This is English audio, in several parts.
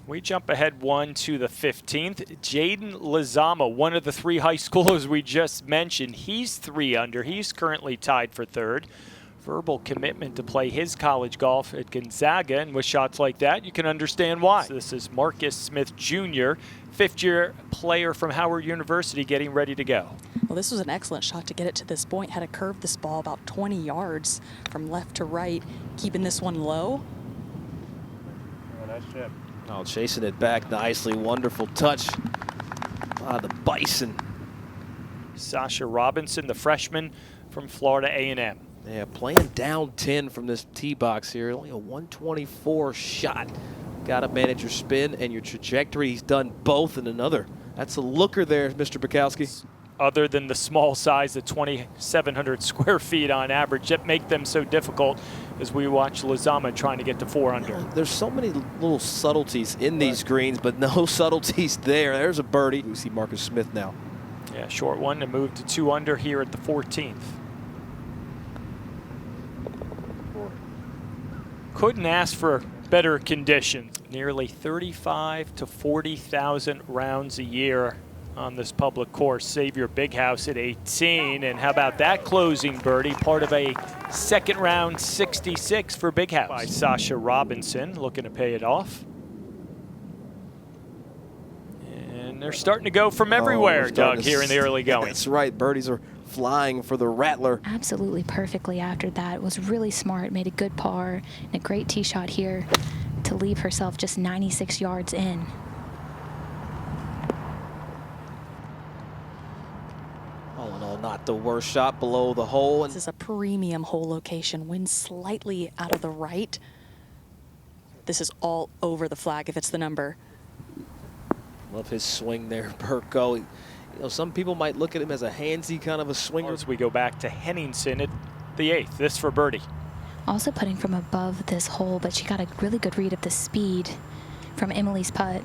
We jump ahead one to the 15th. Jaden Lizama, one of the three high schoolers we just mentioned, he's 3 under. He's currently tied for 3rd. Verbal commitment to play his college golf at Gonzaga, and with shots like that, you can understand why. So this is Marcus Smith Jr., 5th-year player from Howard University, getting ready to go. Well, this was an excellent shot to get it to this point. Had to curve this ball about 20 yards from left to right, keeping this one low. Oh, nice chip. Oh, chasing it back nicely. Wonderful touch by the Bison. Sasha Robinson, the freshman from Florida A&M. Yeah, playing down 10 from this tee box here. Only a 124 shot. Got to manage your spin and your trajectory. He's done both in another. That's a looker there, Mr. Bukowski. Other than the small size at 2,700 square feet on average that make them so difficult as we watch Lizama trying to get to 4 under. There's so many little subtleties in these greens, but no subtleties there. There's a birdie. We see Marcus Smith now. Yeah, short one to move to 2 under here at the 14th. Couldn't ask for better conditions. Nearly 35 to 40,000 rounds a year on this public course. Xavier Big House at 18, and how about that closing birdie, part of a 2nd round 66 for Big House by Sasha Robinson, looking to pay it off. And they're starting to go from everywhere, Doug, here in the early going. That's right, birdies are flying for the Rattler. Absolutely perfectly after that. It was really smart, made a good par, and a great tee shot here to leave herself just 96 yards in. All in all, not the worst shot below the hole. This is a premium hole location. Wind slightly out of the right. This is all over the flag if it's the number. Love his swing there, Burko. You know, some people might look at him as a handsy kind of a swinger. As we go back to Henningsen at the 8th, this for birdie. Also putting from above this hole, but she got a really good read of the speed from Emily's putt.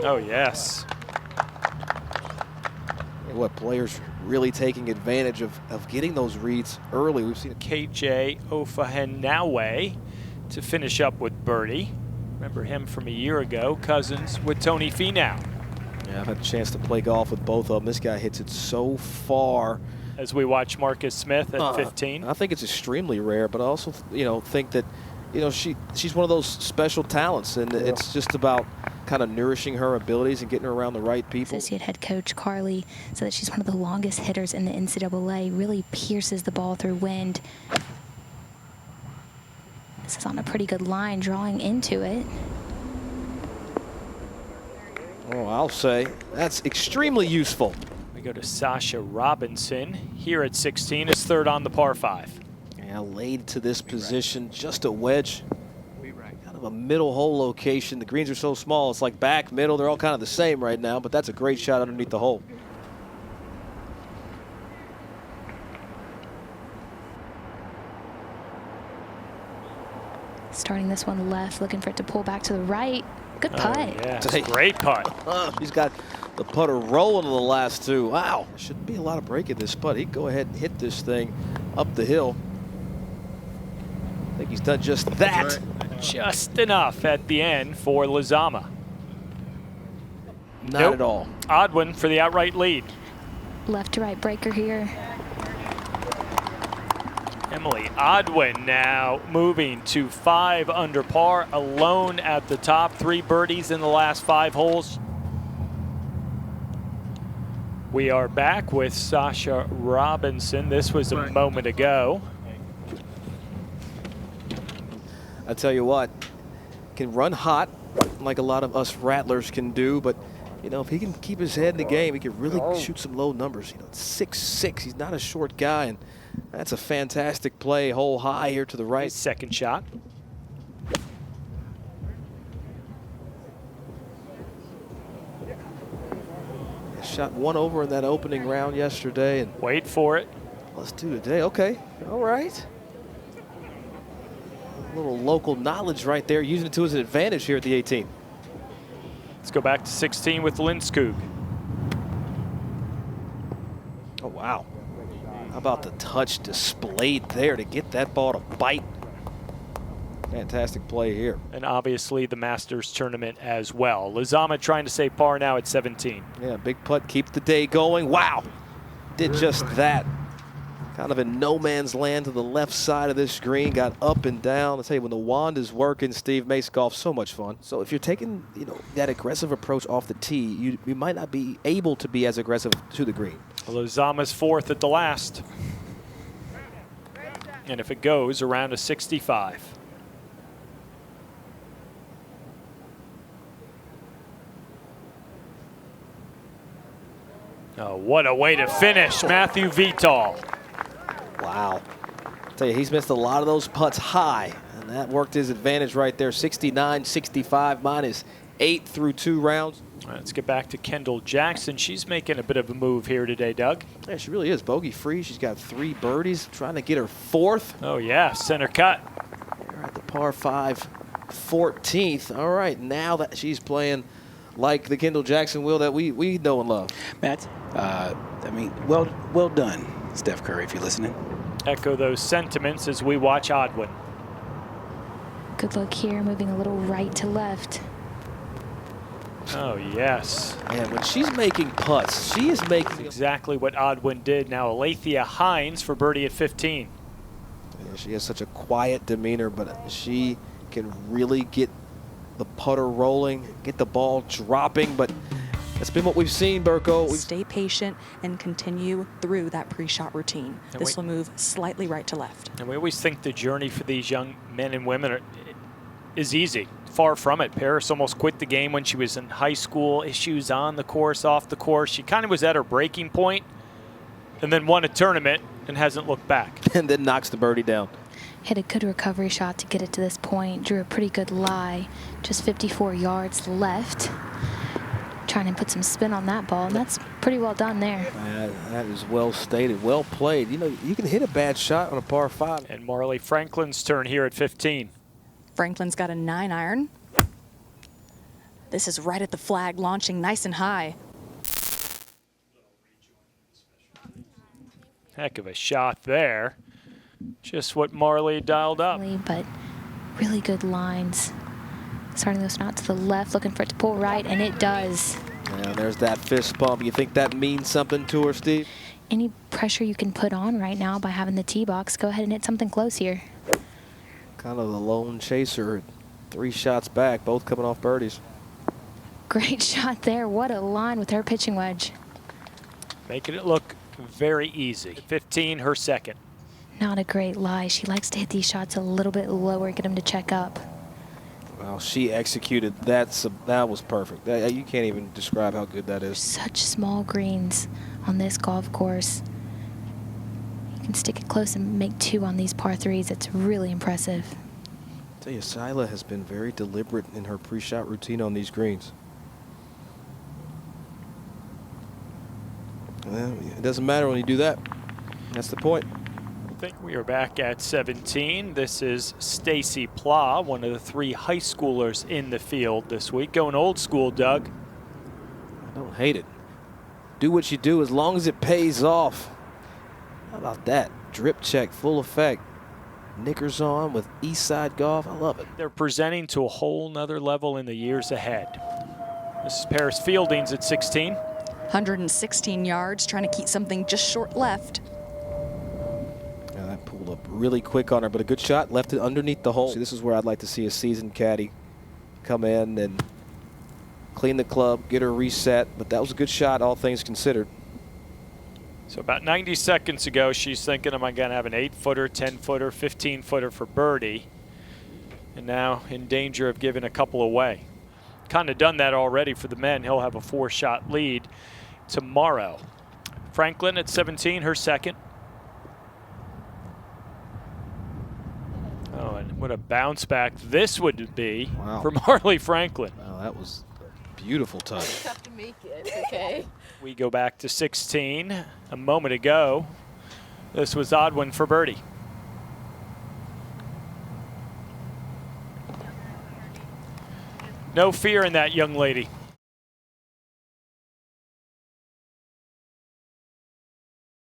Oh, yes. What, players really taking advantage of getting those reads early. We've seen KJ Ofahenawe to finish up with birdie. Remember him from a year ago, cousins with Tony Finau. Yeah, I've had a chance to play golf with both of them. This guy hits it so far. As we watch Marcus Smith at 15. I think it's extremely rare, but I also, think that, she's one of those special talents, and it's just about kind of nourishing her abilities and getting her around the right people. Associate head coach Carly said that she's one of the longest hitters in the NCAA, really pierces the ball through wind. This is on a pretty good line, drawing into it. Oh, I'll say that's extremely useful. We go to Sasha Robinson here at 16, is 3rd on the par 5. Yeah, laid to this position, just a wedge. Kind of a middle hole location. The greens are so small, it's like back, middle, they're all kind of the same right now, but that's a great shot underneath the hole. Starting this one left, looking for it to pull back to the right. Good putt. Oh, yeah, it's a great putt. He's got the putter rolling in the last 2. Wow, shouldn't be a lot of break in this putt. He'd go ahead and hit this thing up the hill. I think he's done just that. Just enough at the end for Lizama. Not at all. Odd one for the outright lead. Left to right breaker here. Emily Odwin now moving to 5 under par, alone at the top. 3 birdies in the last 5 holes. We are back with Sasha Robinson. This was a moment ago. I tell you what, can run hot like a lot of us Rattlers can do, but if he can keep his head in the game, he can really shoot some low numbers. 6'6", he's not a short guy, and that's a fantastic play. Hole high here to the right. His second shot. Shot 1 over in that opening round yesterday, and wait for it. Let's do today. Okay, all right. A little local knowledge right there, using it to his advantage here at the 18. Let's go back to 16 with Lindskog. Oh, wow. How about the touch displayed there to get that ball to bite? Fantastic play here. And obviously the Masters tournament as well. Lizama trying to save par now at 17. Yeah, big putt, keep the day going. Wow, did just that. Kind of in no man's land to the left side of this green, got up and down. I tell you, when the wand is working, Steve, makes golf so much fun. So if you're taking, that aggressive approach off the tee, you might not be able to be as aggressive to the green. Lizama's fourth at the last. And if it goes, around a 65. Oh, what a way to finish, Matthew Vital. Wow. I tell you, he's missed a lot of those putts high, and that worked his advantage right there. 69, 65, minus 8 through 2 rounds. All right, let's get back to Kendall Jackson. She's making a bit of a move here today, Doug. Yeah, she really is bogey free. She's got 3 birdies, trying to get her 4th. Oh, yeah, center cut. They're at the par 5, 14th. All right, now that she's playing like the Kendall Jackson will that we know and love. Matt, well done, Steph Curry, if you're listening. Echo those sentiments as we watch Odwin. Good look here, moving a little right to left. Oh, yes. And when she's making putts, she is making Exactly what Odwin did. Now Alethea Hines for birdie at 15. Yeah, she has such a quiet demeanor, but she can really get the putter rolling, get the ball dropping, but that's been what we've seen, Burko. Stay patient and continue through that pre-shot routine. And This will move slightly right to left. And we always think the journey for these young men and women is easy. Far from it. Paris almost quit the game when she was in high school. Issues on the course, off the course. She kind of was at her breaking point and then won a tournament and hasn't looked back. And then knocks the birdie down. Hit a good recovery shot to get it to this point. Drew a pretty good lie. Just 54 yards left. Trying to put some spin on that ball, and that's pretty well done there. That is well stated, well played. You can hit a bad shot on a par 5. And Marley Franklin's turn here at 15. Franklin's got a 9-iron. This is right at the flag, launching nice and high. Heck of a shot there. Just what Marley dialed up. But really good lines. Starting this out to the left, looking for it to pull right, and it does. Yeah, there's that fist bump. You think that means something to her, Steve? Any pressure you can put on right now by having the tee box, go ahead and hit something close here. Kind of the lone chaser. 3 shots back, both coming off birdies. Great shot there. What a line with her pitching wedge. Making it look very easy. 15, her second. Not a great lie. She likes to hit these shots a little bit lower, get them to check up. Well, she executed that. That was perfect. You can't even describe how good that is. Such small greens on this golf course. You can stick it close and make 2 on these par 3s. It's really impressive. I tell you, Sila has been very deliberate in her pre-shot routine on these greens. Well, it doesn't matter when you do that. That's the point. I think we are back at 17. This is Stacy Pla, one of the 3 high schoolers in the field this week. Going old school, Doug. I don't hate it. Do what you do as long as it pays off. How about that? Drip check, full effect. Knickers on with Eastside Golf. I love it. They're presenting to a whole nother level in the years ahead. This is Paris Fieldings at 16. 116 yards, trying to keep something just short left. That pulled up really quick on her, but a good shot. Left it underneath the hole. See, this is where I'd like to see a seasoned caddy come in and clean the club, get her reset. But that was a good shot, all things considered. So about 90 seconds ago, she's thinking, am I going to have an 8-footer, 10-footer, 15-footer for birdie? And now in danger of giving a couple away. Kind of done that already for the men. He'll have a 4-shot lead tomorrow. Franklin at 17, her second. Oh, and what a bounce back this would be for Marley Franklin. Wow, that was a beautiful touch. Have to make it, okay? We go back to 16. A moment ago, this was Odwin for birdie. No fear in that young lady.